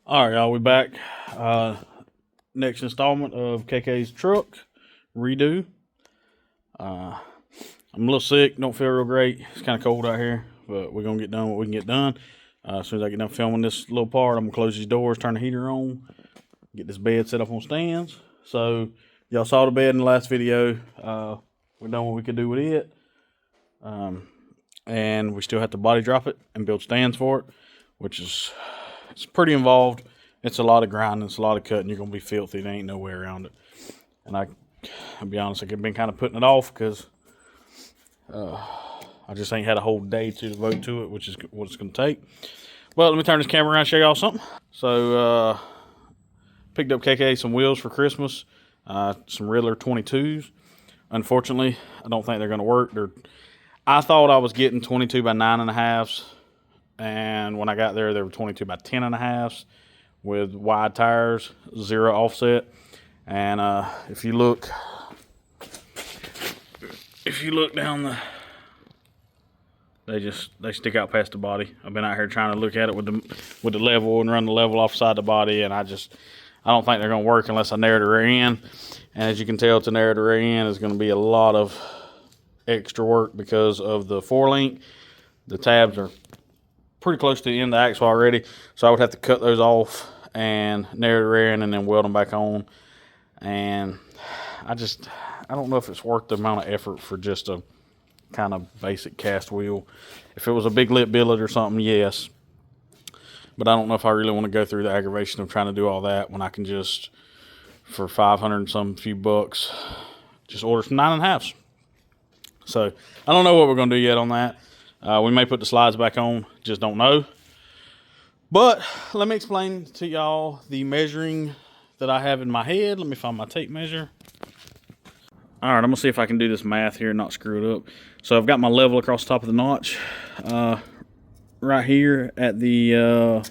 All right, y'all, we back. Next installment of KayKay's truck redo. I'm a little sick, don't feel real great. It's kind of cold out here, but we're gonna get done what we can get done. As soon as I get done filming this little part, I'm gonna close these doors, turn the heater on, get this bed set up on stands. So y'all saw the bed in the last video. We done what we could do with it, and we still have to body drop it and build stands for it, which is it's pretty involved. It's a lot of grinding, it's a lot of cutting. You're gonna be filthy. There ain't no way around it. And I'll be honest, I've been kind of putting it off because I just ain't had a whole day to devote to it, which is what it's gonna take. Well, let me turn this camera around and show y'all something. So picked up KayKay some wheels for Christmas, some Riddler 22s. Unfortunately, I don't think they're gonna work. I thought I was getting 22 by 9.5s. And when I got there, they were 22 by 10.5s with wide tires, 0 offset. And if you look down they stick out past the body. I've been out here trying to look at it with the level and run the level offside the body, and I don't think they're gonna work unless I narrow the rear end. And as you can tell, to narrow the rear end is gonna be a lot of extra work because of the 4-link. The tabs are pretty close to the end of the axle already, so I would have to cut those off and narrow the rear end and then weld them back on. And I don't know if it's worth the amount of effort for just a kind of basic cast wheel. If it was a big lip billet or something, yes, but I don't know if I really want to go through the aggravation of trying to do all that when I can just, for 500 and some few bucks, just order some 9.5s. So I don't know what we're going to do yet on that. We may put the slides back on, just don't know. But let me explain to y'all the measuring that I have in my head. Let me find my tape measure. All right, I'm gonna see if I can do this math here and not screw it up. So I've got my level across the top of the notch. Right here at the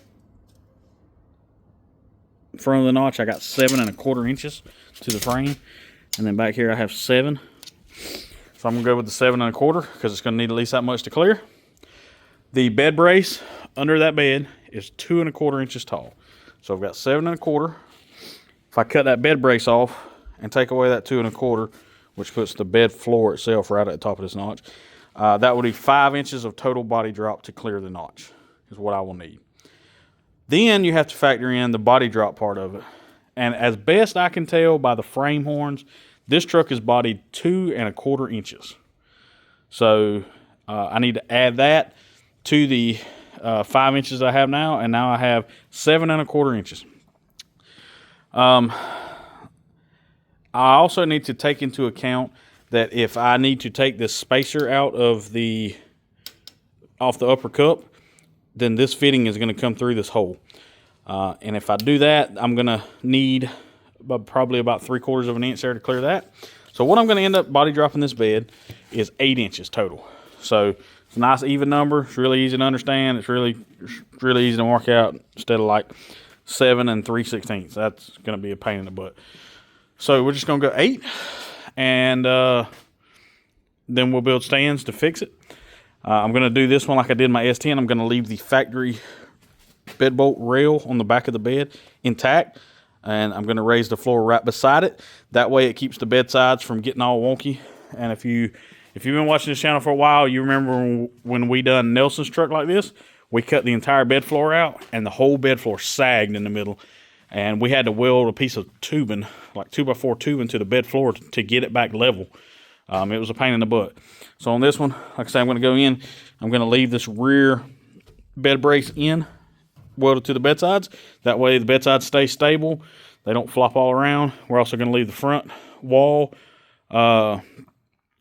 front of the notch, I got 7.25 inches to the frame. And then back here I have 7. So I'm gonna go with the 7.25 because it's gonna need at least that much to clear. The bed brace under that bed is 2.25 inches tall. So I've got 7.25. If I cut that bed brace off and take away that 2.25, which puts the bed floor itself right at the top of this notch, that would be 5 inches of total body drop to clear the notch, is what I will need. Then you have to factor in the body drop part of it. And as best I can tell by the frame horns, this truck is bodied 2.25 inches. So I need to add that to the 5 inches I have now, and now I have 7.25 inches. I also need to take into account that if I need to take this spacer out of off the upper cup, then this fitting is going to come through this hole. And if I do that, I'm going to need probably about 3/4 of an inch there to clear that. So what I'm going to end up body dropping this bed is 8 inches total. So it's a nice even number. It's really easy to understand. It's really easy to mark out instead of like 7 3/16. That's going to be a pain in the butt. So we're just going to go 8, and then we'll build stands to fix it. I'm going to do this one like I did my S10. I'm going to leave the factory bed bolt rail on the back of the bed intact, and I'm going to raise the floor right beside it. That way it keeps the bed sides from getting all wonky. And if you've been watching this channel for a while, you remember when we done Nelson's truck like this, we cut the entire bed floor out and the whole bed floor sagged in the middle. And we had to weld a piece of tubing, like 2x4 tubing, to the bed floor to get it back level. It was a pain in the butt. So on this one, like I said, I'm going to go in. I'm going to leave this rear bed brace in, welded to the bed sides. That way the bed sides stay stable. They don't flop all around. We're also going to leave the front wall. We're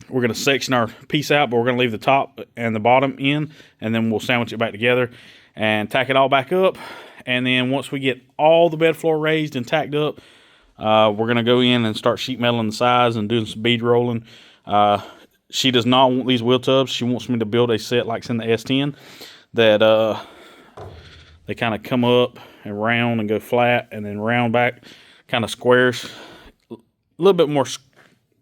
going to section our piece out, but we're going to leave the top and the bottom in, and then we'll sandwich it back together and tack it all back up. And then once we get all the bed floor raised and tacked up, we're going to go in and start sheet metaling the sides and doing some bead rolling. She does not want these wheel tubs. She wants me to build a set like it's in the S10 that they kind of come up and round and go flat and then round back, kind of squares. A little bit more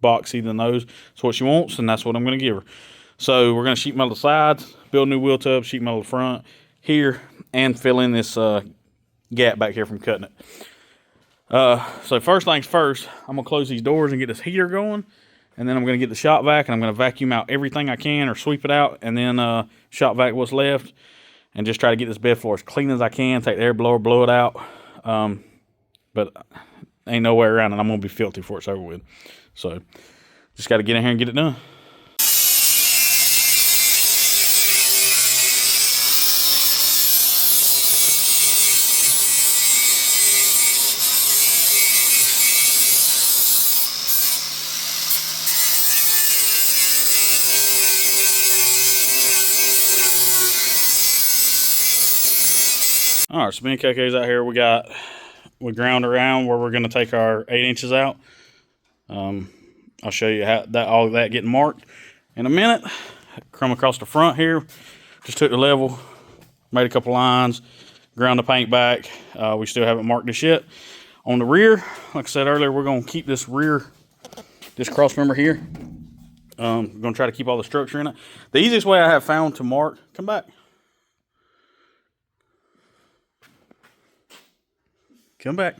boxy than those. That's what she wants, and that's what I'm going to give her. So we're going to sheet metal the sides, build new wheel tubs, sheet metal the front here, and fill in this gap back here from cutting it. So first things first, I'm gonna close these doors and get this heater going, and then I'm gonna get the shop vac and I'm gonna vacuum out everything I can or sweep it out, and then shop vac what's left, and just try to get this bed floor as clean as I can. Take the air blower, blow it out, but ain't no way around it. I'm gonna be filthy before it's over with. So just got to get in here and get it done. All right, so me and KayKay's out here. We ground around where we're going to take our 8 inches out. I'll show you how all that getting marked in a minute. Come across the front here. Just took the level, made a couple lines, ground the paint back. We still haven't marked this yet. On the rear, like I said earlier, we're going to keep this cross member here. We're going to try to keep all the structure in it. The easiest way I have found to mark, come back. Come back.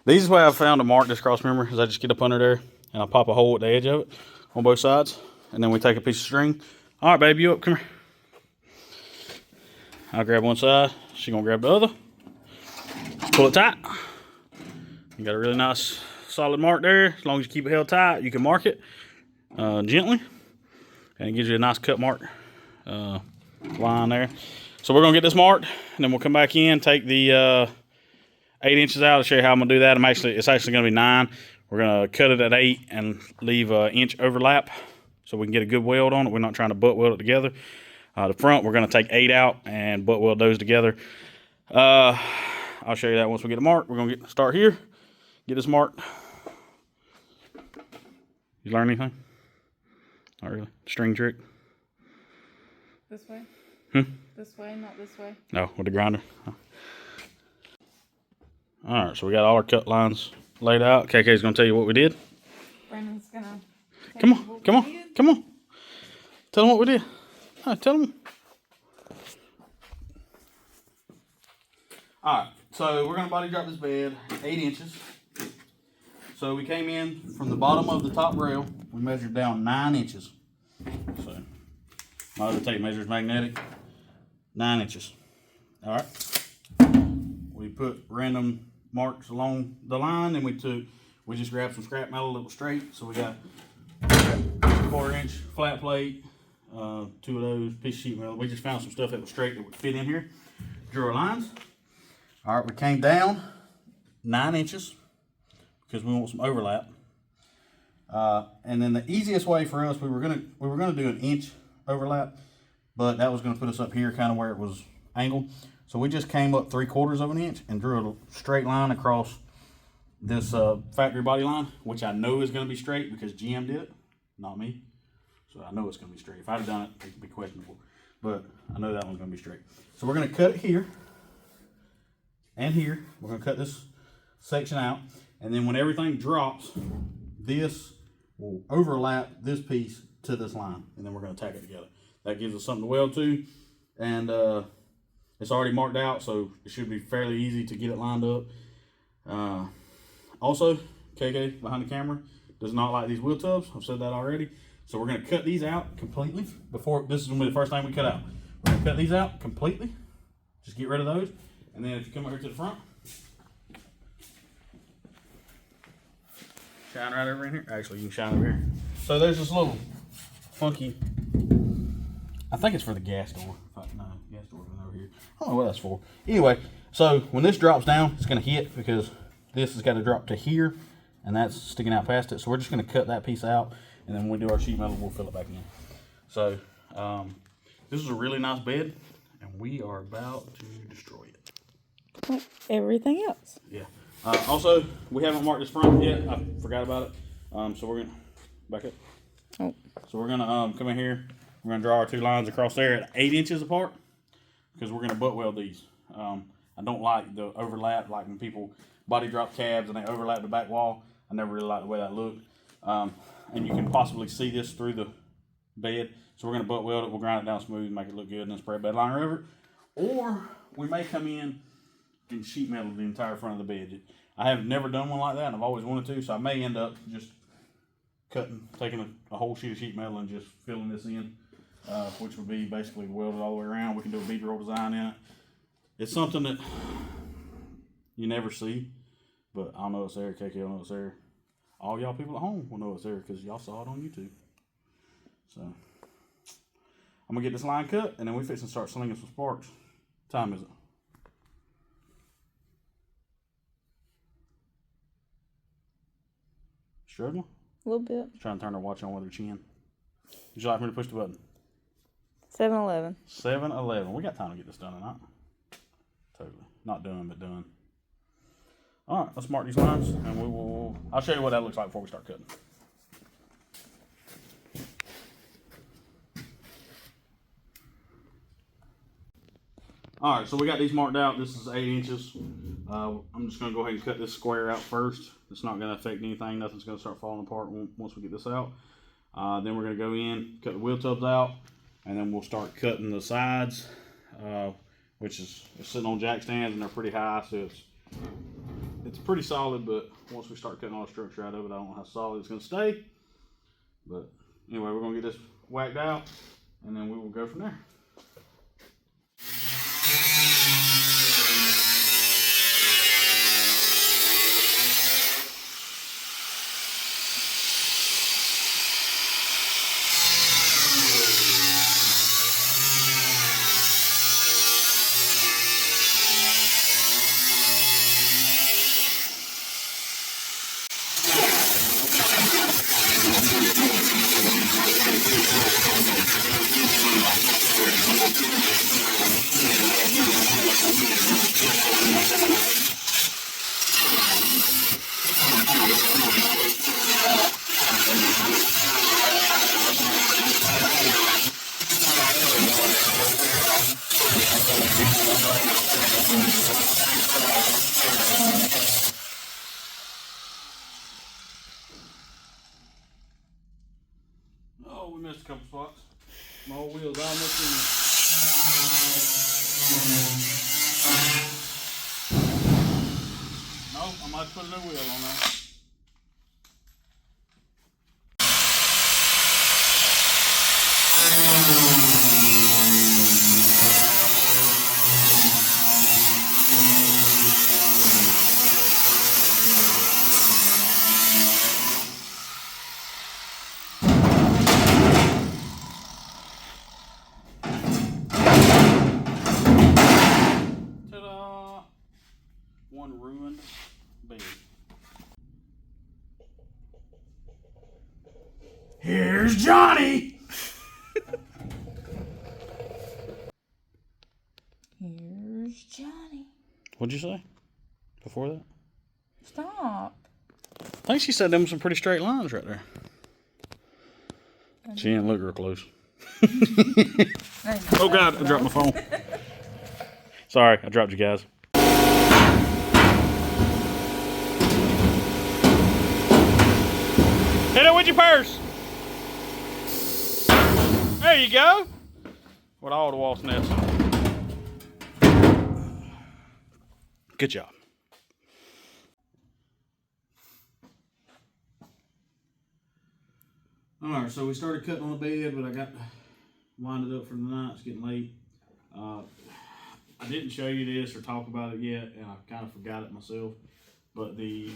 The easiest way I've found to mark this cross member is I just get up under there and I pop a hole at the edge of it on both sides. And then we take a piece of string. All right, baby, you up, come here. I'll grab one side, she's gonna grab the other. Just pull it tight. You got a really nice solid mark there. As long as you keep it held tight, you can mark it gently. And it gives you a nice cut mark line there. So we're gonna get this marked, and then we'll come back in, take the 8 inches out. I'll show you how I'm gonna do that. It's actually gonna be 9. We're gonna cut it at 8 and leave an inch overlap so we can get a good weld on it. We're not trying to butt weld it together. The front, we're gonna take 8 out and butt weld those together. I'll show you that once we get it marked. We're gonna start here, get this marked. You learn anything? Not really. String trick. This way? This way, not this way? No, with the grinder. All right, so we got all our cut lines laid out. KayKay's gonna tell you what we did. Brandon's gonna. Come on. Tell them what we did. All right, tell them. All right, so we're gonna body drop this bed 8 inches. So we came in from the bottom of the top rail. We measured down 9 inches. So my other tape measure is magnetic. 9 inches. All right. We put random marks along the line, and we just grabbed some scrap metal that was straight. So we got a 4-inch flat plate, 2 of those, piece of sheet metal. We just found some stuff that was straight that would fit in here. Drew our lines. All right, we came down 9 inches because we want some overlap. And then the easiest way for us, we were gonna do an inch overlap, but that was gonna put us up here, kind of where it was angled. So we just came up 3/4 of an inch and drew a straight line across this factory body line, which I know is going to be straight because GM did it, not me. So I know it's going to be straight. If I'd have done it, it could be questionable. But I know that one's going to be straight. So we're going to cut it here and here. We're going to cut this section out. And then when everything drops, this will overlap this piece to this line. And then we're going to tack it together. That gives us something to weld to. And it's already marked out, so it should be fairly easy to get it lined up. Also, KayKay behind the camera does not like these wheel tubs. I've said that already. So we're going to cut these out completely. This is going to be the first thing we cut out. We're going to cut these out completely. Just get rid of those. And then if you come over here to the front, shine right over in here. Actually, you can shine over here. So there's this little funky, I think it's for the gas door. No, gas door's over here. I don't know what that's for. Anyway, so when this drops down, it's going to hit because this has got to drop to here, and that's sticking out past it. So we're just going to cut that piece out, and then when we do our sheet metal, we'll fill it back in. So this is a really nice bed, and we are about to destroy it. Like everything else. Yeah. Also, we haven't marked this front yet. I forgot about it. So we're going to back up. Oh. So we're going to come in here. We're going to draw our 2 lines across there at 8 inches apart because we're going to butt weld these. I don't like the overlap, like when people body drop cabs and they overlap the back wall. I never really liked the way that looked. And you can possibly see this through the bed. So we're going to butt weld it. We'll grind it down smooth, make it look good, and then spray a bed liner over it. Or we may come in and sheet metal the entire front of the bed. I have never done one like that, and I've always wanted to, so I may end up just taking a whole sheet of sheet metal and just filling this in, which would be basically welded all the way around. We can do a bead roll design in it. It's something that you never see, but I'll know it's there. KK will know it's there. All y'all people at home will know it's there because y'all saw it on YouTube. So I'm gonna get this line cut, and then we fix and start slinging some sparks. What time is it? Struggling? A little bit. Trying to turn her watch on with her chin. Would you like me to push the button? 7-Eleven. 7-Eleven. We got time to get this done tonight. Totally. Not done, but done. All right, let's mark these lines, and I'll show you what that looks like before we start cutting. All right, so we got these marked out. This is 8 inches. I'm just gonna go ahead and cut this square out first. It's not gonna affect anything. Nothing's gonna start falling apart once we get this out. Then we're gonna go in, cut the wheel tubs out, and then we'll start cutting the sides, which is sitting on jack stands, and they're pretty high, so it's pretty solid. But once we start cutting all the structure out of it, I don't know how solid it's gonna stay. But anyway, we're gonna get this whacked out, and then we will go from there. Oh, we missed a couple spots. My old wheel's almost in there. Nope, I might put a new wheel on there. Ta-da! One ruined bed. Here's Johnny! Here's Johnny. What'd you say before that? Stop. I think she said them some pretty straight lines right there. She didn't look real close. Oh God, I dropped my phone. Sorry, I dropped you guys. Hit it with your purse. There you go. With all the wasp nets. Good job. Alright, so we started cutting on the bed, but I got winded up for the night. It's getting late. I didn't show you this or talk about it yet, and I kind of forgot it myself. But the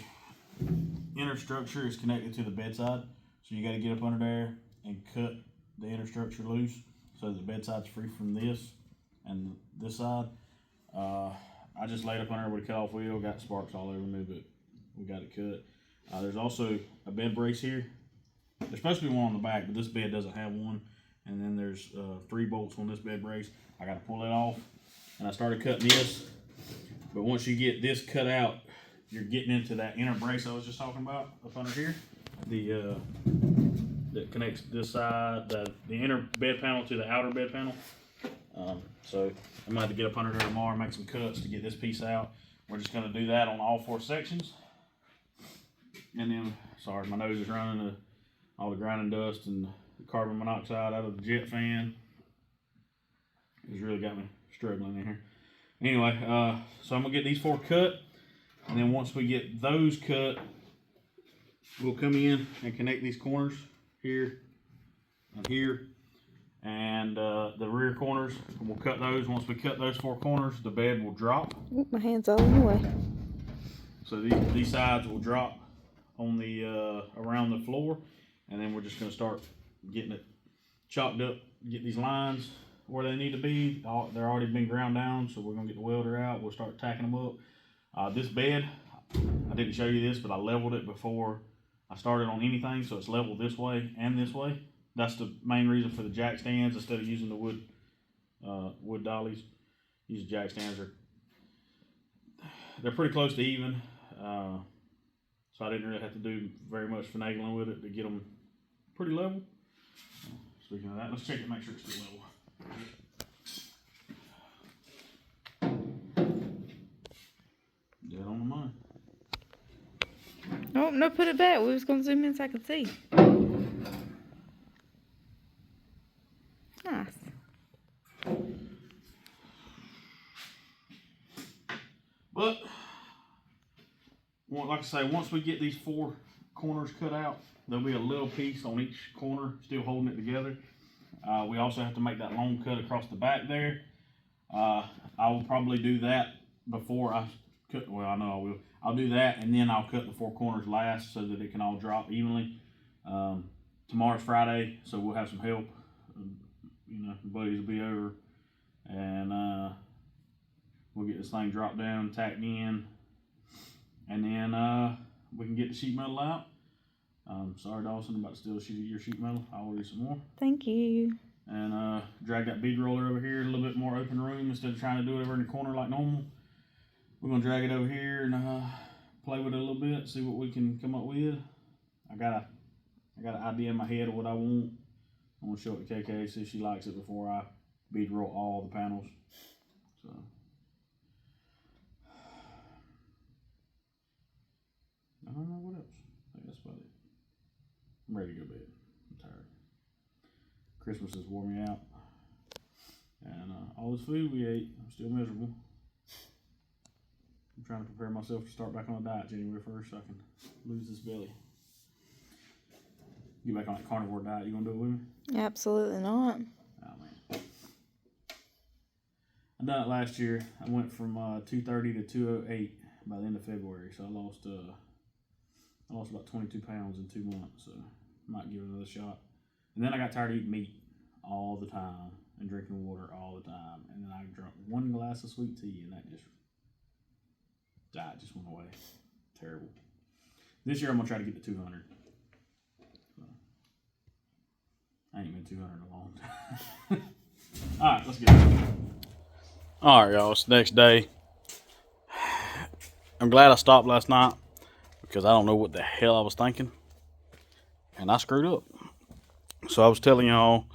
inner structure is connected to the bedside, so you got to get up under there and cut the inner structure loose so the bedside's free from this and this side. I just laid up under with a cut-off wheel, got sparks all over me, but we got it cut. There's also a bed brace here. There's supposed to be one on the back, but this bed doesn't have one. And then there's 3 bolts on this bed brace. I got to pull it off, and I started cutting this. But once you get this cut out, you're getting into that inner brace I was just talking about up under here. That connects this side, the inner bed panel to the outer bed panel. So I'm going to have to get up under there tomorrow and make some cuts to get this piece out. We're just going to do that on all 4 sections. And then, sorry, my nose is running all the grinding dust and the carbon monoxide out of the jet fan. It's really got me struggling in here. Anyway, so I'm gonna get these 4 cut, and then once we get those cut, we'll come in and connect these corners here and here, and the rear corners. We'll cut those. Once we cut those 4 corners, the bed will drop. Oop, my hand's all in the way. So these sides will drop on the around the floor, and then we're just gonna start getting it chopped up, get these lines where they need to be. They're already been ground down, so we're gonna get the welder out. We'll start tacking them up. This bed, I didn't show you this, but I leveled it before I started on anything, so it's leveled this way and this way. That's the main reason for the jack stands. Instead of using the wood dollies, use jack stands. They're pretty close to even, so I didn't really have to do very much finagling with it to get them pretty level. Speaking of that, let's check it, make sure it's still level. Dead on the money. Oh, no, put it back. We was going to zoom in so I could see. Nice. But, like I say, once we get these 4 corners cut out, there'll be a little piece on each corner still holding it together. We also have to make that long cut across the back there. I will probably do that before I cut. Well, I know I will. I'll do that, and then I'll cut the 4 corners last so that it can all drop evenly. Tomorrow's Friday, so we'll have some help. You know, buddies will be over, and we'll get this thing dropped down, tacked in, and then we can get the sheet metal out. Sorry, Dawson, I'm about to steal your sheet metal. I'll order you some more. Thank you. And drag that bead roller over here, a little bit more open room instead of trying to do it over in the corner like normal. We're gonna drag it over here and play with it a little bit, see what we can come up with. I got an idea in my head of what I want. I'm gonna show it to KK, see if she likes it before I bead roll all the panels. So. I don't know what else. I think that's about it. I'm ready to go to bed. I'm tired. Christmas has wore me out. And all this food we ate, I'm still miserable. I'm trying to prepare myself to start back on a diet January 1st so I can lose this belly. Get back on that carnivore diet. You gonna do it with me? Absolutely not. Oh, man. I done it last year. I went from 230 to 208 by the end of February. So I lost about 22 pounds in 2 months. So I might give it another shot. And then I got tired of eating meat all the time and drinking water all the time. And then I drank 1 glass of sweet tea and that just went away. Terrible. This year I'm gonna try to get to 200. I ain't been 200 in a long time. All right, let's get it. All right, y'all. It's the next day. I'm glad I stopped last night because I don't know what the hell I was thinking, and I screwed up. So I was telling y'all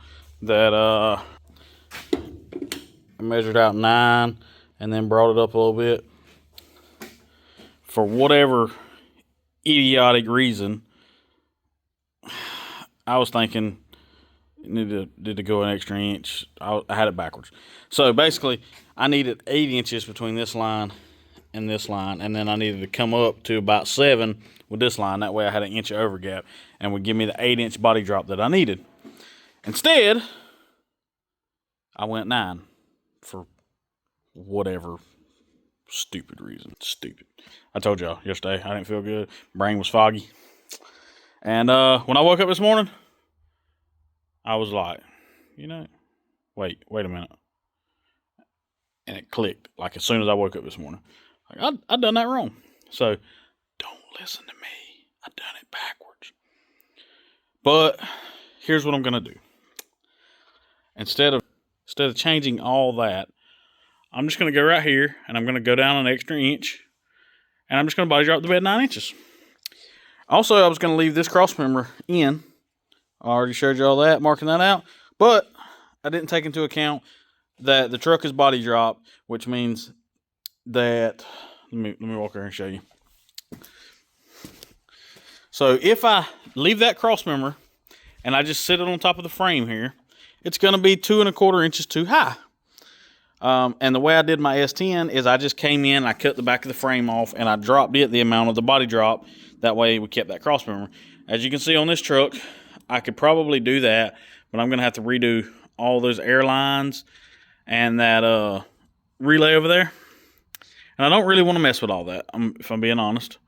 that I measured out 9 and then brought it up a little bit. For whatever idiotic reason, I was thinking it needed to go an extra inch. I had it backwards. So basically, I needed 8 inches between this line and this line, and then I needed to come up to about 7 with this line. That way I had an inch of overgap and would give me the 8-inch body drop that I needed. Instead, I went 9 for whatever stupid reason. Stupid. I told y'all yesterday I didn't feel good. Brain was foggy. And when I woke up this morning, I was like, you know, wait a minute. And it clicked like as soon as I woke up this morning. Like, I done that wrong. So don't listen to me. I done it backwards. But here's what I'm gonna do. Instead of changing all that, I'm just gonna go right here and I'm gonna go down an extra inch, and I'm just gonna body drop the bed 9 inches. Also, I was gonna leave this cross member in. I already showed you all that, marking that out, but I didn't take into account that the truck is body drop, which means that let me walk over and show you. So if I leave that cross member and I just sit it on top of the frame here, it's going to be 2 1/4 inches too high. And the way I did my S10 is I just came in, I cut the back of the frame off, and I dropped it the amount of the body drop. That way we kept that cross member. As you can see on this truck, I could probably do that, but I'm going to have to redo all those air lines and that relay over there. And I don't really want to mess with all that, if I'm being honest.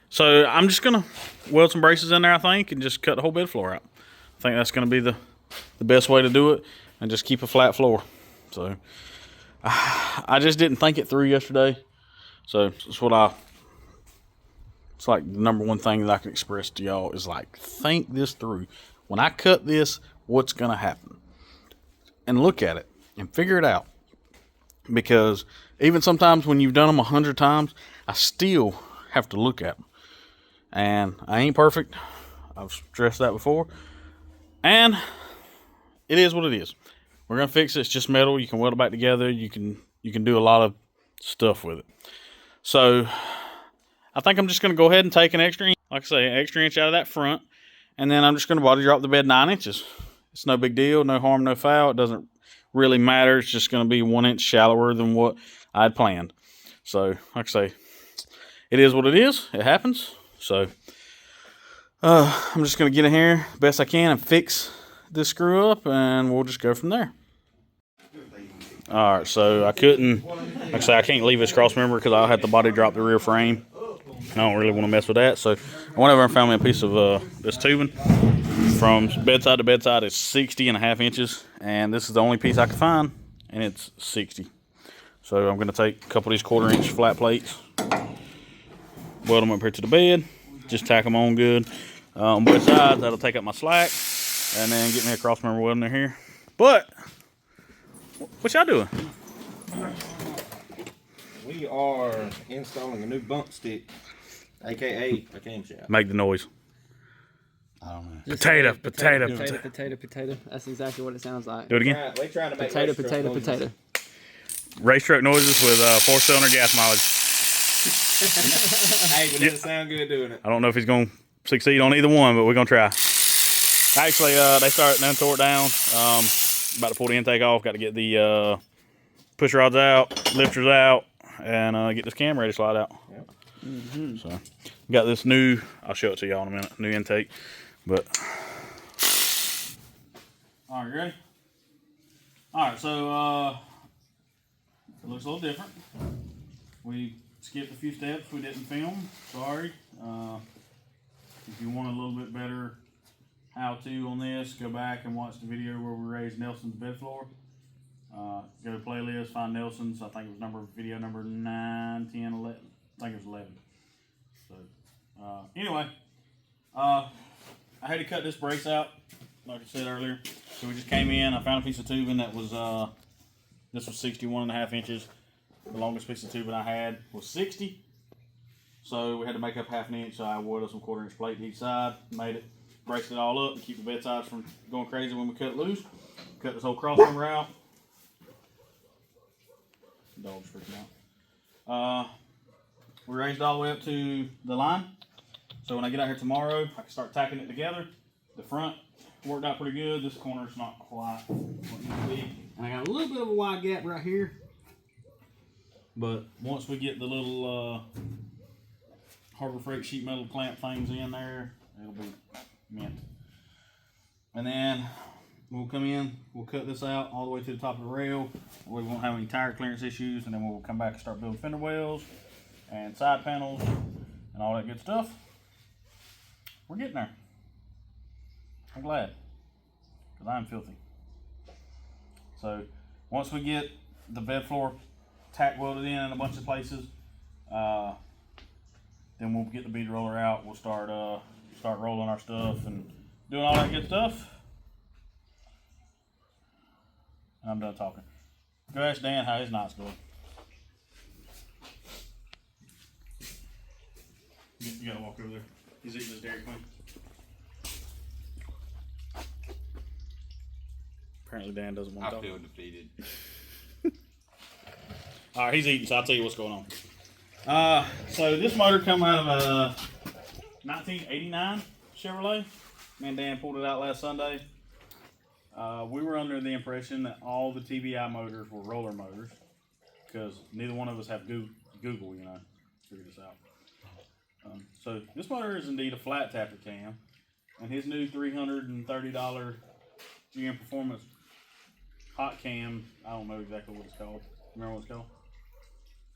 So I'm just going to weld some braces in there, I think, and just cut the whole bed floor out. I think that's going to be the best way to do it, and just keep a flat floor. So I just didn't think it through yesterday. So it's like the number one thing that I can express to y'all is like, think this through. When I cut this, what's going to happen? And look at it and figure it out. Because even sometimes when you've done them 100 times, I still have to look at them. And I ain't perfect. I've stressed that before. And it is what it is. We're going to fix it. It's just metal. You can weld it back together. You can do a lot of stuff with it. So I think I'm just going to go ahead and take an extra inch, like I say, an extra inch out of that front. And then I'm just going to body drop the bed 9 inches. It's no big deal. No harm, no foul. It doesn't really matter. It's just going to be 1 inch shallower than what I had planned. So, like I say, it is what it is. It happens. So, I'm just going to get in here best I can and fix this screw up, and we'll just go from there. All right, so I couldn't, like I say, I can't leave this cross member because I'll have to body drop the rear frame. I don't really want to mess with that. So, I went over and found me a piece of this tubing. From bedside to bedside, it's 60.5 inches, and this is the only piece I could find, and it's 60. So I'm going to take a couple of these 1/4 inch flat plates, weld them up here to the bed, just tack them on good on both sides. That'll take up my slack, and then get me a cross member welding in here. But what y'all doing? We are installing a new bump stick, aka a camshaft. Make the noise. I don't know. Potato. Potato. That's exactly what it sounds like. Do it again. We're trying to make Potato. Race truck noises with 4-cylinder gas mileage. Hey, but it doesn't sound good doing it. I don't know if he's going to succeed on either one, but we're going to try. Actually, they tore it down. About to pull the intake off. Got to get the push rods out, lifters out, and get this cam ready to slide out. Yep. Mm-hmm. So, got this new, I'll show it to y'all in a minute, new intake. But, all right, ready? All right, so it looks a little different. We skipped a few steps we didn't film. Sorry. If you want a little bit better how-to on this, go back and watch the video where we raised Nelson's bed floor. Go to playlist, find Nelson's. I think it was video number 9, 10, 11. I think it was 11. So, anyway, I had to cut this brace out, like I said earlier. So we just came in. I found a piece of tubing that was, this was 61.5 inches. The longest piece of tubing I had was 60. So we had to make up 1/2 inch. So I welded some 1/4 inch plate to each side, made it, braced it all up, and keep the bed sides from going crazy when we cut it loose. Cut this whole cross member out. Dog's freaking out. We raised all the way up to the line. So when I get out here tomorrow, I can start tacking it together. The front worked out pretty good. This corner's not quite what it needs to be. And I got a little bit of a wide gap right here. But once we get the little Harbor Freight sheet metal clamp things in there, it'll be mint. And then we'll come in, we'll cut this out all the way to the top of the rail. We won't have any tire clearance issues, and then we'll come back and start building fender wells and side panels and all that good stuff. We're getting there. I'm glad, because I'm filthy. So once we get the bed floor tack welded in a bunch of places, then we'll get the bead roller out. We'll start rolling our stuff and doing all that good stuff. And I'm done talking. Go ask Dan how his night's going. You gotta walk over there. He's eating his Dairy Queen. Apparently Dan doesn't want to talk. I feel defeated. All right, he's eating, so I'll tell you what's going on. So this motor come out of a 1989 Chevrolet. Me and Dan pulled it out last Sunday. We were under the impression that all the TBI motors were roller motors because neither one of us have Google, you know, figure this out. So this motor is indeed a flat tapper cam, and his new $330 GM Performance hot cam, I don't know exactly what it's called. Remember what it's called?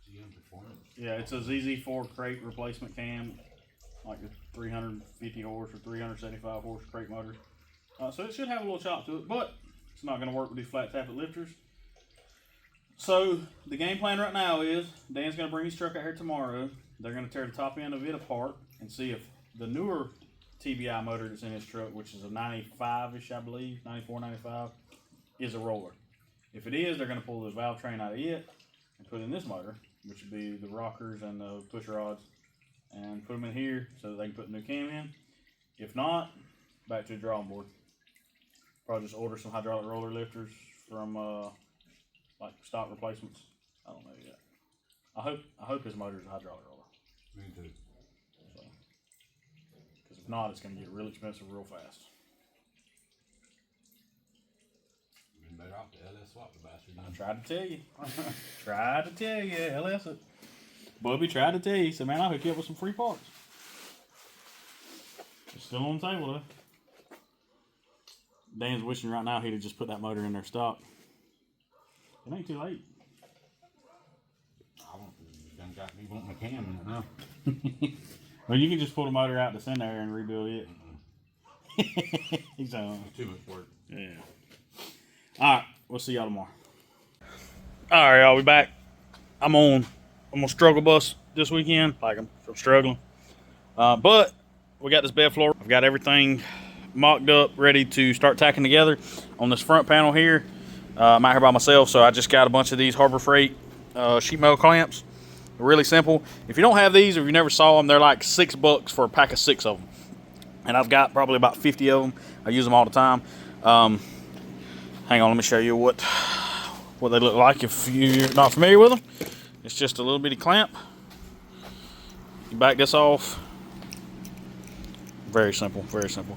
GM Performance. Yeah, it's a ZZ4 crate replacement cam, like the 350 horse or 375 horse crate motors. So it should have a little chop to it, but it's not going to work with these flat tappet lifters. So the game plan right now is Dan's going to bring his truck out here tomorrow. They're going to tear the top end of it apart and see if the newer TBI motor that's in his truck, which is a 95-ish, I believe, 94, 95, is a roller. If it is, they're going to pull the valve train out of it and put in this motor, which would be the rockers and the push rods, and put them in here so that they can put the new cam in. If not, back to the drawing board. Probably just order some hydraulic roller lifters from like stock replacements. I don't know yet. I hope his motor's a hydraulic roller. Me too. So, because if not, it's going to get real expensive real fast. Been better off to LS swap the bastard. I tried to tell you. Tried to tell you, LS it. Bubby tried to tell you. He said, man, I'll hook you up with some free parts. It's still on the table though. Dan's wishing right now he'd have just put that motor in their stock. It ain't too late. You done got me wanting a cam in it now. Well, you can just pull the motor out that's in there and rebuild it. He's on. Too much work. Yeah. Alright, we'll see y'all tomorrow. Alright, y'all, we back. I'm on struggle bus this weekend. Like I'm struggling. But we got this bed floor. I've got everything mocked up, ready to start tacking together. On this front panel here, I'm out here by myself, so I just got a bunch of these Harbor Freight sheet metal clamps. They're really simple. If you don't have these, or if you never saw them, they're like $6 for a pack of 6 of them. And I've got probably about 50 of them. I use them all the time. Hang on, let me show you what they look like if you're not familiar with them. It's just a little bitty clamp. You back this off. Very simple, very simple.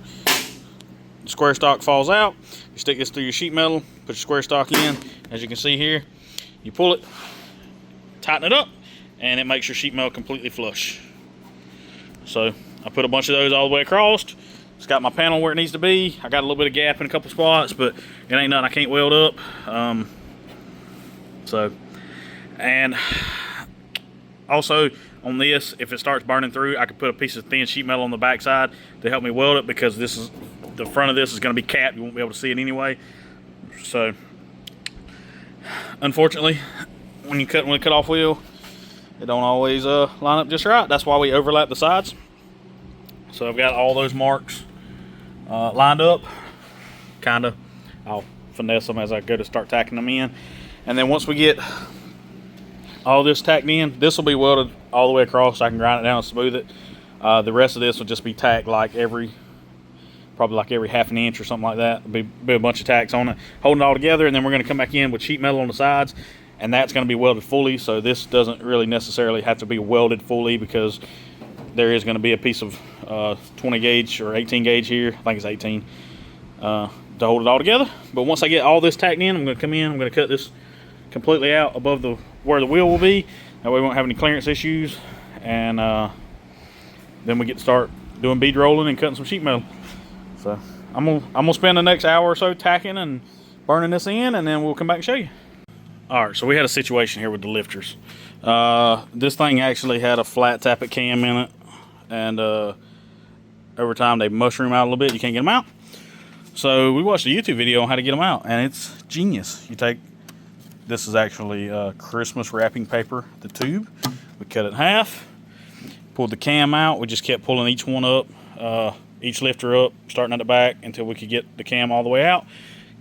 The square stock falls out. You stick this through your sheet metal, put your square stock in. As you can see here, you pull it, tighten it up, and it makes your sheet metal completely flush. So I put a bunch of those all the way across. It's got my panel where it needs to be. I got a little bit of gap in a couple spots, but it ain't nothing I can't weld up. And also on this, if it starts burning through, I can put a piece of thin sheet metal on the back side to help me weld it, because this is the front of this is going to be capped. You won't be able to see it anyway. So unfortunately, when you cut off wheel, it don't always line up just right. That's why we overlap the sides. So I've got all those marks lined up. Kinda, I'll finesse them as I go to start tacking them in. And then once we get all this tacked in, this will be welded all the way across so I can grind it down and smooth it. The rest of this will just be tacked like probably like every half an inch or something like that. There'll be a bunch of tacks on it, holding it all together, and then we're going to come back in with sheet metal on the sides, and that's going to be welded fully. So this doesn't really necessarily have to be welded fully, because there is going to be a piece of 20 gauge or 18 gauge here. I think it's 18 to hold it all together. But once I get all this tacked in, I'm going to come in. I'm going to cut this completely out above where the wheel will be. That way we won't have any clearance issues. And then we get to start doing bead rolling and cutting some sheet metal. So I'm gonna spend the next hour or so tacking and burning this in, and then we'll come back and show you. All right, so we had a situation here with the lifters. This thing actually had a flat tappet cam in it, and over time they mushroom out a little bit. You can't get them out. So we watched a YouTube video on how to get them out, and it's genius. This is actually Christmas wrapping paper, the tube. We cut it in half, pulled the cam out. We just kept pulling each one up, each lifter up, starting at the back until we could get the cam all the way out.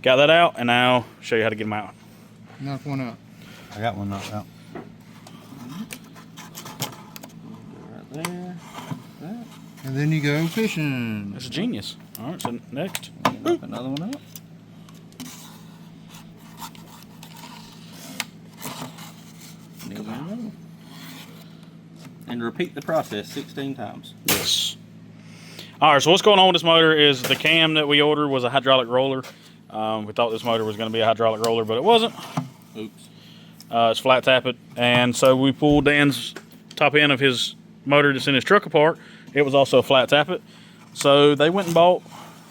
Got that out, and now I'll show you how to get them out. Knock one out. I got one knocked out. Right there. That. And then you go fishing. That's genius. All right, so next. Knock another one out. And repeat the process 16 times. Yes. All right, so what's going on with this motor is the cam that we ordered was a hydraulic roller. We thought this motor was going to be a hydraulic roller, but it wasn't. Oops. It's flat tappet. And so we pulled Dan's top end of his motor that's in his truck apart. It was also a flat tappet. So they went and bought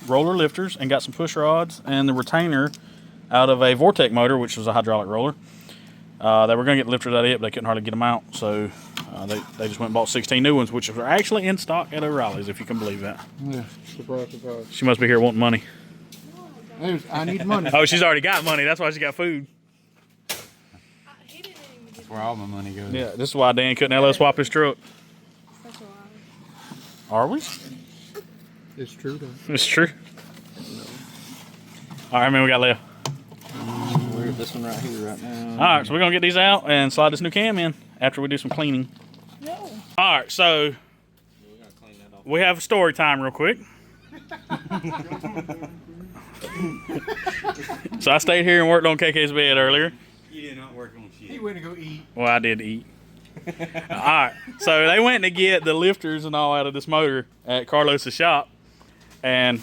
roller lifters and got some push rods and the retainer out of a Vortec motor, which was a hydraulic roller. They were going to get lifters out of it, but they couldn't hardly get them out. So they just went and bought 16 new ones, which are actually in stock at O'Reilly's, if you can believe that. Yeah, surprise, surprise. She must be here wanting money. I need money. Oh, she's already got money. That's why she got food. He didn't even give That's where all my money goes. Yeah, this is why Dan couldn't LS swap his truck. such a lie. Are we? It's true though. It's true. All right, man, we got left. We're at this one right here right now. All right, so we're going to get these out and slide this new cam in after we do some cleaning. No. All right, so We gotta clean that off. we have story time real quick. So I stayed here and worked on KK's bed earlier. You did not work on He shit. went to go eat. Well, I did eat. All right, so they went to get the lifters and all out of this motor at Carlos's shop. And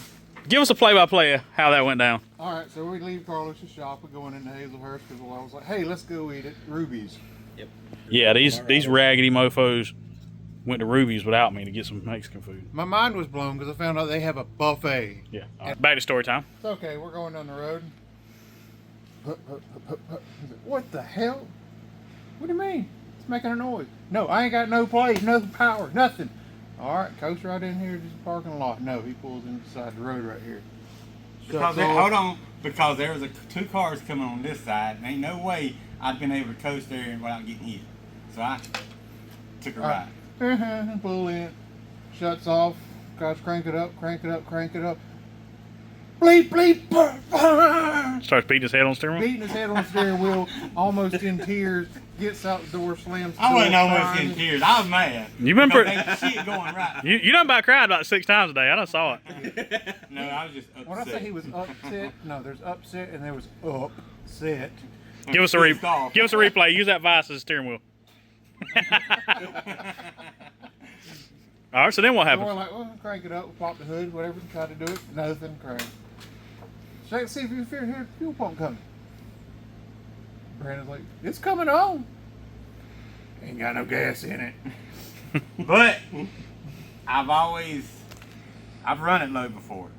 give us a play-by-play of how that went down. All right, so we leave Carlos' shop. We're going into Hazelhurst because I was like, hey, let's go eat at Ruby's. Yeah, these raggedy mofos went to Ruby's without me to get some Mexican food. My mind was blown because I found out they have a buffet. Yeah. All right, back to story time. It's okay, we're going down the road. What the hell? What do you mean? It's making a noise. No, I ain't got no place, no power, nothing. All right, coast right in here, just parking lot. No, he pulls inside the road right here. Because Shuts off. hold on, because there was two cars coming on this side, and ain't no way I'd been able to coast there without getting hit. So I took a ride. Pull in, shuts off, guys crank it up, crank it up, crank it up. Bleep, bleep, brr. Starts beating his head on the steering wheel. Beating his head on the steering wheel, almost in tears, gets out the door, slams the I wasn't door, almost crying. in tears. I was mad. You been Because pretty. ain't shit going right. You done about cried about 6 times a day. I done saw it. No, I was just upset. When I say he was upset, no, there's upset and there was upset. Give us a replay. Use that vice as a steering wheel. All right, so then what So we're happened? like, well, crank it up, we'll pop the hood, whatever, try to do it, nothing, crank. Check, see if you hear the fuel pump coming. Brandon's like, it's coming on. Ain't got no gas in it. But I've run it low before.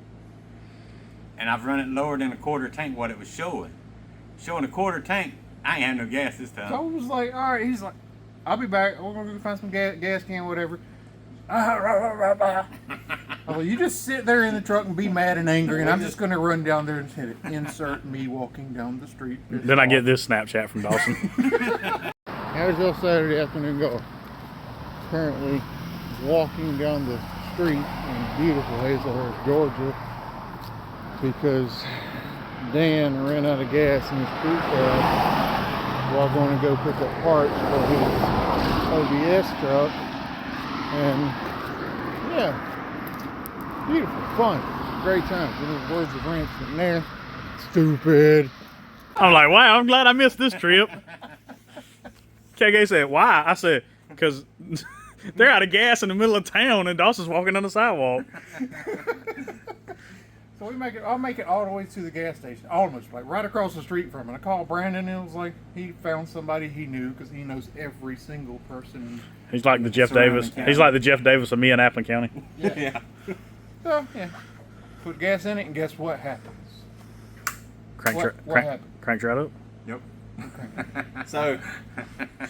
And I've run it lower than a quarter tank what it was showing. Showing a quarter tank, I ain't had no gas this So I time. was like, all right, he's like, I'll be back. We're gonna go find some gas can, whatever. I was like, you just sit there in the truck and be mad and angry, and I'm just gonna run down there and hit it. Insert me walking down the street. Then I get this Snapchat from Dawson. How's your Saturday afternoon go? Currently walking down the street in beautiful Hazelhurst, Georgia, because Dan ran out of gas in his crew cab while going to go pick up parts for his OBS truck. And yeah, beautiful, fun, great times. In the words of Rance McNair, stupid. I'm like, wow, I'm glad I missed this trip. KK said, why? I said, because they're out of gas in the middle of town and Dawson's walking on the sidewalk. So I'll make it all the way to the gas station, almost like right across the street from it. I called Brandon and it was like he found somebody he knew because he knows every single person. He's like the Jeff Surrounding Davis. county. He's like the Jeff Davis of me in Appling County. Yeah. So yeah, put gas in it and guess what happens? Cranked What happened? right up. Yep. So,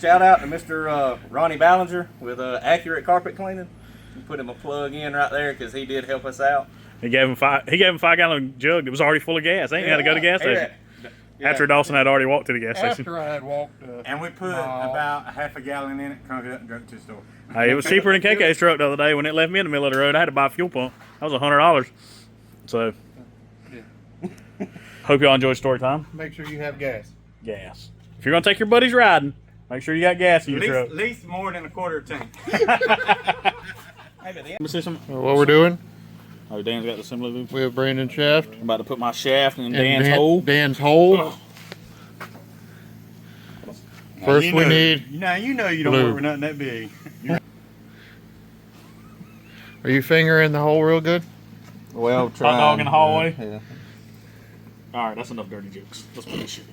shout out to Mr. Ronnie Ballinger with Accurate Carpet Cleaning. We put him a plug in right there because he did help us out. He gave him 5-gallon jug that was already full of gas. They ain't had to go to the gas station. After Dawson had already walked to the gas station. After I had walked. And we put about a half a gallon in it, crunked it up, and drove it to the store. Hey, it was cheaper than KK's truck the other day when it left me in the middle of the road. I had to buy a fuel pump. That was $100. So, hope y'all enjoyed story time. Make sure you have gas. Gas. If you're gonna take your buddies riding, make sure you got gas in your truck. At least more than a quarter tank. Let me see some. What we're doing? Oh, Dan's got the assembly loop. We have Brandon shaft. I'm about to put my shaft in and Dan's hole. Dan's hole. First You we know- need. Now you know you don't Blue. work with nothing that big. Are you fingering the hole real good? Well, Hot dog in the hallway. Yeah. All right, that's enough dirty jokes. Let's put this shit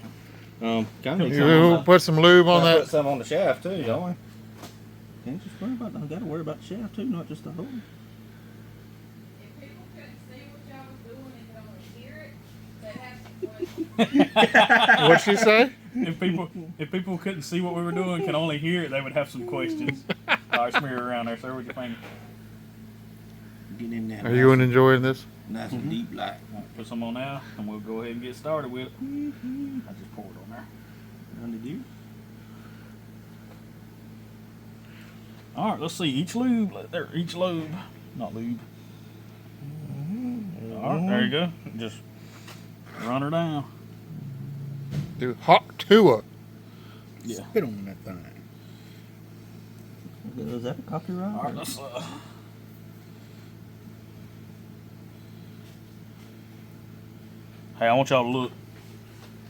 in. You put some lube on Put that. some on the shaft too, don't we? Can't just worry about. Got to worry about the shaft too, not just the hole. If people couldn't see what y'all was doing and could only hear it, they'd have some questions. What'd she say? If people couldn't see what we were doing, can only hear it, they would have some questions. All right, smear it around there, sir, with your finger. Get in there. Are you enjoying this? Nice and deep black. All right, put some on now, and we'll go ahead and get started with it. I just poured on there. Did you? All right, let's see each lube. There, each lobe, not lube. All right, there you go. Just run her down. Do hot to it. Yeah. Spit on that thing. Is that a copyright? All right, let's. Hey, I want y'all to look.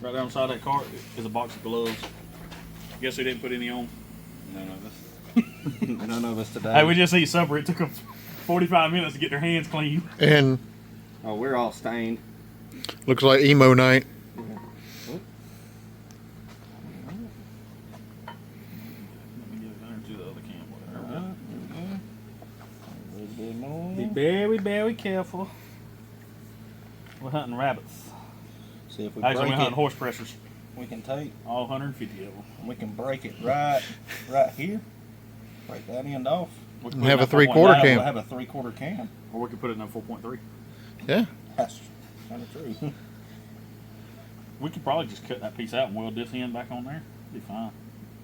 Right down the side of that cart is a box of gloves. Guess who didn't put any on? None of us. None of us today. Hey, we just ate supper. It took them 45 minutes to get their hands clean. And Oh, we're all stained. looks like emo night. Let me get it under to the other can. A little bit more. Be very, very careful. We're hunting rabbits. See if we Actually, break we're hunting it. horse pressures. We can take. All 150 of them. We can break it right here. Break that end off. We And have a 3/4 Now cam. we'll have a 3/4 cam. Or we could put it in a 4.3. Yeah. That's kind of true. We could probably just cut that piece out and weld this end back on there. Be fine.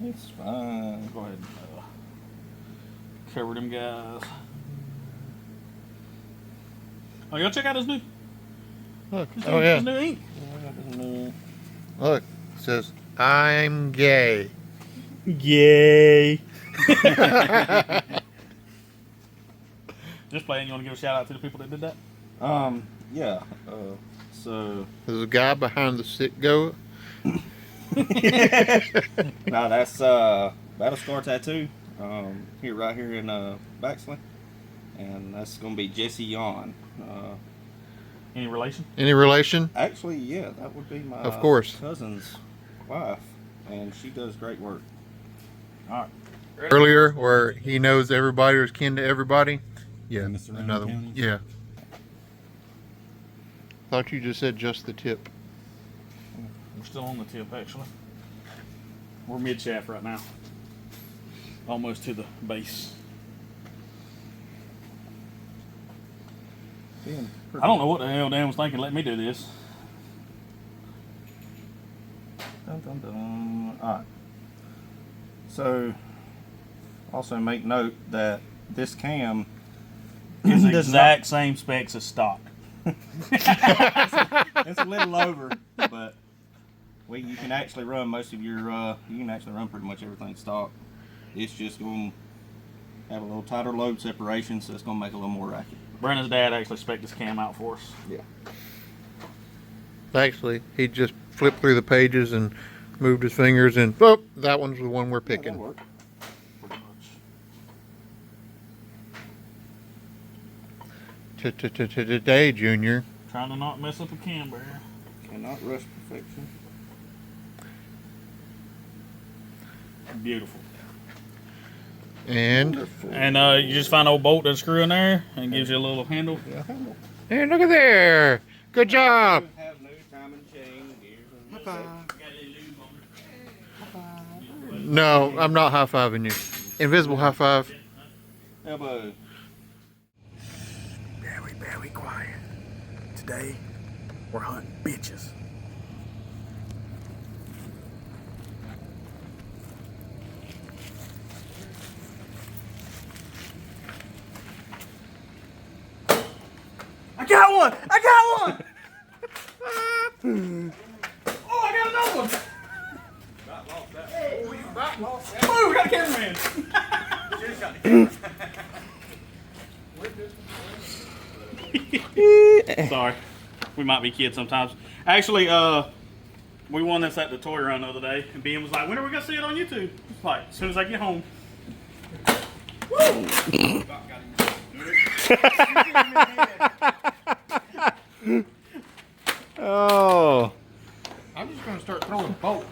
It's fine. Go ahead and cover them guys. Oh, y'all check out his new, Look. his Oh new, yeah. his new ink. Look. It says I'm gay. Yay. Just playing. You want to give a shout out to the people that did that? Yeah. So There's a guy behind the sit go. no, that's Battle Scar Tattoo. Right here in Baxley, and that's gonna be Jesse Yon. Any relation? Any relation? Actually, yeah, that would be my Of course. cousin's wife, and she does great work. All right. Earlier, where he knows everybody or is kin to everybody. Yeah. In the surrounding Another one. counties? Yeah. Thought you just said just the tip. We're still on the tip, actually. We're mid shaft right now. Almost to the base. I don't know what the hell Dan was thinking. Let me do this. Dun, dun, dun. All right. So, also make note that this cam It's the does exact same specs as stock. it's a little over, but you can actually run most of your you can actually run pretty much everything stock. It's just going to have a little tighter load separation, so it's going to make it a little more racket. Brandon's dad actually spec'd this cam out for us. Yeah. Actually, he just flipped through the pages and moved his fingers and, oh, that one's the one we're picking. Work. Pretty much. Today, Junior. Trying to not mess up a cam barrier. Cannot rush perfection. Beautiful. And You just find an old bolt and screw in there and gives you a little handle. Yeah, handle. hey, look at there. Good job. Have new timing chain, gears, and No, I'm not high-fiving you. Invisible high five. elbow. Very, very quiet. Today, we're hunting bitches. I got one! I got one! Oh, I got another one! Oh, we got a cameraman! Sorry. We might be kids sometimes. Actually, we won this at the toy run the other day, and BM was like, when are we going to see it on YouTube? It's like, as soon as I get home. Oh, I'm just gonna start throwing bolts.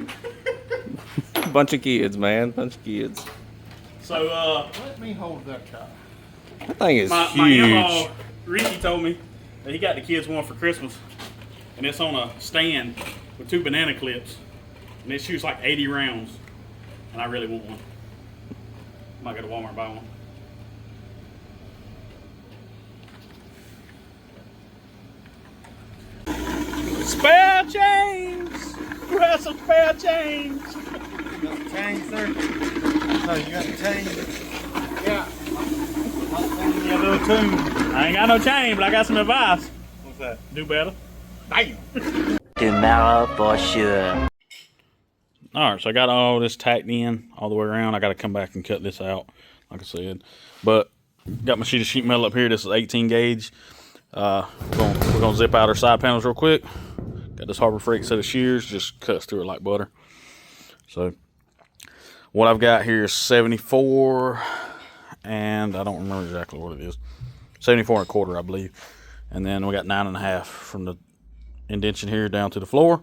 bunch of kids, man. Bunch of kids. So, Let me hold that guy. That thing is my huge. in-law, Ricky, told me that he got the kids one for Christmas. And it's on a stand with 2 banana clips. And it shoots like 80 rounds. And I really want one. I might go to Walmart and buy one. Spare change! Who has some spare change? You got the change, sir? Oh, you got the change? Yeah. Yeah, little tune. I ain't got no change, but I got some advice. What's that? Do better. Damn. Tomorrow for sure. Alright, so I got all this tacked in all the way around. I got to come back and cut this out, like I said. But got my sheet metal up here. This is 18 gauge. We're gonna zip out our side panels real quick. Got this Harbor Freight set of shears, just cuts through it like butter. So what I've got here is 74, and I don't remember exactly what it is. 74 1/4, I believe. And then we got 9 1/2 from the indentation here down to the floor.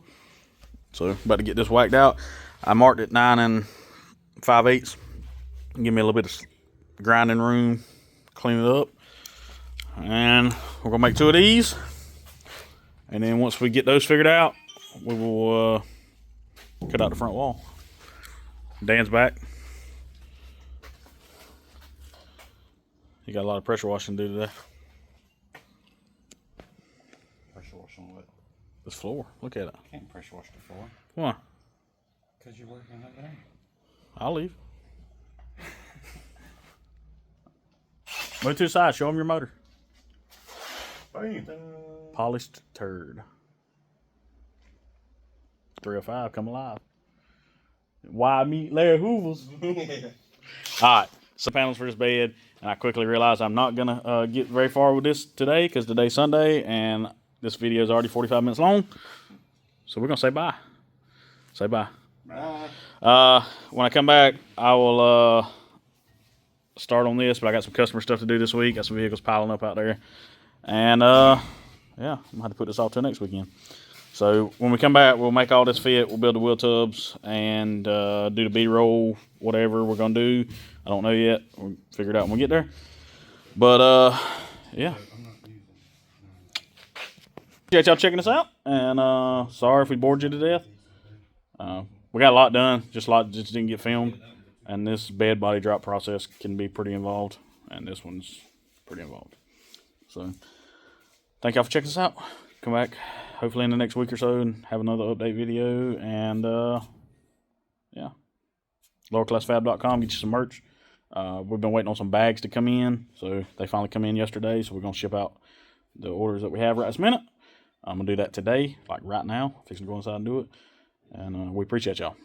So about to get this whacked out. I marked it 9 5/8. Give me a little bit of grinding room, clean it up. And we're gonna make 2 of these. And then once we get those figured out, we will cut out the front wall. Dan's back. He got a lot of pressure washing to do today. Pressure wash on what? This floor, look at it. Can't pressure wash the floor. Why? Because you're working up there. I'll leave. Move to the side, show them your motor. Bam. Polished turd. 305, come alive. Why meet Larry Hoover's? Alright, so panels for this bed, and I quickly realized I'm not gonna get very far with this today because today's Sunday and this video is already 45 minutes long. So we're gonna say bye. Say bye. Bye. When I come back, I will start on this, but I got some customer stuff to do this week. Got some vehicles piling up out there. And yeah, I'm gonna have to put this off till next weekend. So when we come back, we'll make all this fit. We'll build the wheel tubs and do the B-roll, whatever we're gonna do. I don't know yet. We'll figure it out when we get there. But yeah. Appreciate y'all checking us out. And sorry if we bored you to death. We got a lot done. Just a lot just didn't get filmed. And this bed body drop process can be pretty involved. And this one's pretty involved. So thank y'all for checking us out. Come back hopefully in the next week or so and have another update video. And yeah, lowerclassfab.com, get you some merch. We've been waiting on some bags to come in, so they finally come in yesterday, so we're gonna ship out the orders that we have right this minute. I'm gonna do that today, like right now. Fixing to go inside and do it. And we appreciate y'all.